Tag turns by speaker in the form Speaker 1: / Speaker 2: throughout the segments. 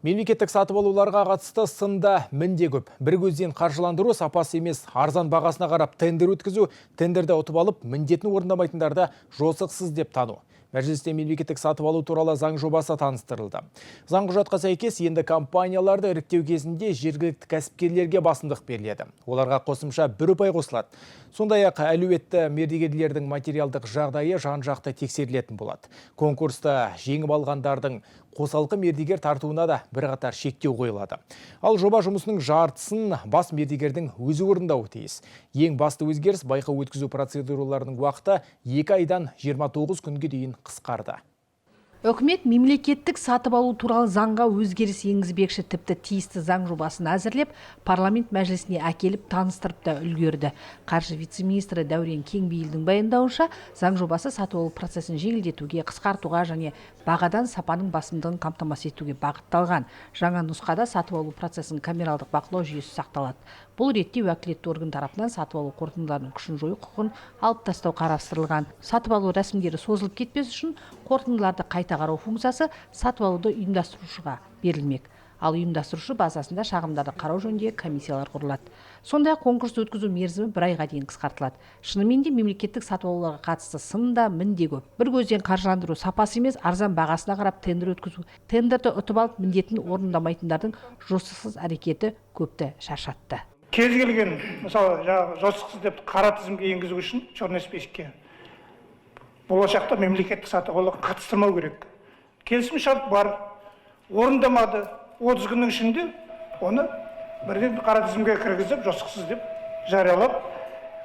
Speaker 1: Мемлекеттік сатып алуларға қатысты сында мінде көп. Бір көзден қаржыландыру, сапасы емес арзан бағасына қарап тендер өткізу, тендерді ұтып алып, міндетін орындамайтындарды жосықсыз деп тану. Мәжілісте мемлекеттік сатып алу туралы заң жобасы таныстырылды. Заң құжатқа сәйкес енді компанияларды іріктеу кезінде жергілікті кәсіпкерлерге басымдық беріледі. Оларға қосымша бір ұпай қосылады. Сондай-ақ әлеуетті мердігерлердің материалдық жағдайы жан-жақты тексерілетін болады. Конкурста жеңіп алғандардың қосалқы мердігер тартуына да бірқатар шектеу қойылады. Ал жоба жұмысының жартысын бас мердігердің өзі орындауы тиіс. Ең басты өзгеріс байқау өткізу процедураларының уақыты 2 айдан 29 күнге дейін қысқарды.
Speaker 2: Үкімет мемлекеттік сатып алу туралы заңға өзгеріс енгізбекші, тіпті тиісті заң жобасын әзірлеп, парламент мәжілісіне әкеліп таныстырып та үлгерді. Қаржы вице-министрі Дәурен Кеңбейілдің баяндауынша, заң жобасы сатып алу процесін жеңілдетуге, қысқартуға және бағадан сапаның басымдығын қамтамасыз етуге бағытталған. Жаңа нұсқада сатып алу процесін камералдық бақылау жүйесі сақталады. Бұл ретте уәкілетті орган тарапынан сатып алу қорытындыларының күшін жою құқығын алып тастау қарастырылған. Сатып алу рәсімдері созылып кетпес үшін қорытындыларды қайта қарау функциясы сатып алуды ұйымдастырушыға берілмек. Ал ұйымдастырушы базасында шағымдарды қарау жөніндегі комиссиялар құрылады. Сондай-ақ конкурс өткізу мерзімі 1 айға дейін қысқартылады. Шынымен де мемлекеттік сатып алуларға қатысты сында мінде көп. Бір көзден қаржыландыру, сапасы емес арзан бағасына қарап тендер өткізу, тендерді ұтып алып міндетін орындамайтындардың жосықсыз әрекеті көпті шаршатты.
Speaker 3: Кез келген, мысалы, жосықсыз деп қара тізімге енгізу үшін черный списокке болашақта мемлекеттік сатып алуға қатыстырмау керек. Келісім шарт бар, орындамады, 30 күннің ішінде оны бірден қара тізімге кіргізіп, жосықсыз деп жариялап,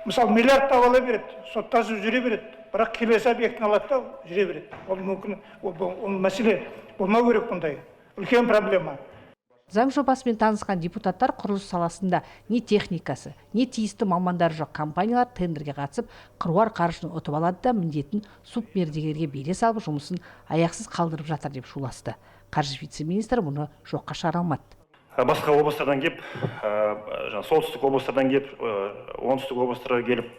Speaker 3: мысалы, миллиард ала береді, соттасып жүре береді, бірақ келесі объектін алады да жүре береді. Ол мүмкін, ол мәселе болмау керек бұндай. Үлкен проблема.
Speaker 2: Заң жобасымен танысқан депутаттар құрылыс саласында не техникасы, не тиісті мамандар жоқ компаниялар тендерге қатысып, қыруар қаржыны ұтып алады да міндетін субмердігерге бере салып, жұмысын аяқсыз қалдырып жатыр деп шуласты. Қаржы вице-министрі мұны жоққа шығара алмады.
Speaker 4: Басқа облыстардан келіп, солтүстік облыстардан келіп, оңтүстік облыстарға келіп,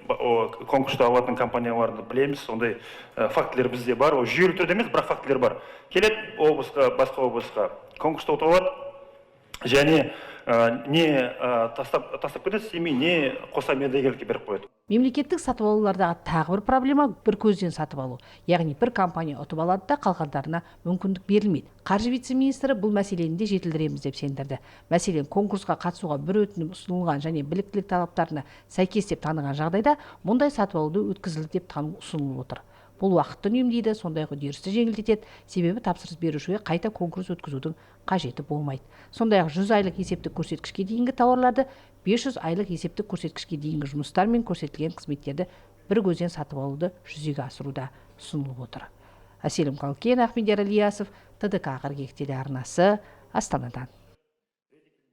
Speaker 4: конкурста алатын компанияларды білеміз. Сондай фактілер бізде бар. Ол жүйелі түрде емес, бірақ фактілер бар. Келеді облысқа, басқа облысқа конкурста ұтып алады. Және не тастап кетеді, семей, не қоса мердігерлікке беріп қояды.
Speaker 2: Мемлекеттік сатып алулардағы тағы бір проблема бір көзден сатып алу. Яғни бір компания ұтып алады да қалғандарына мүмкіндік берілмейді. Қаржы вице-министрі бұл мәселені де жетілдіреміз деп сендірді. Мәселен, конкурсқа қатысуға бір өтінім ұсынылған және біліктілік талаптарына сәйкес деп таныған жағдайда мұндай сатып алуды өткізілді деп тану ұсынылып отыр. Бұл уақытты үнемдейді, сондай-ақ үдерісті жеңілдетеді, себебі тапсырыс берушіге қайта конкурс өткізудің қажеті болмайды. Сондай-ақ 100 айлық есептік көрсеткішке дейінгі тауарларды, 500 айлық есептік көрсеткішке дейінгі жұмыстар мен көрсетілген қызметтерді бір көзден сатып алуды жүзеге асыруда ұсынылып отыр. Әселім Қалкен, Ахмедияр Ильясов, ТДК қыркүйек телеарнасы, Астанадан.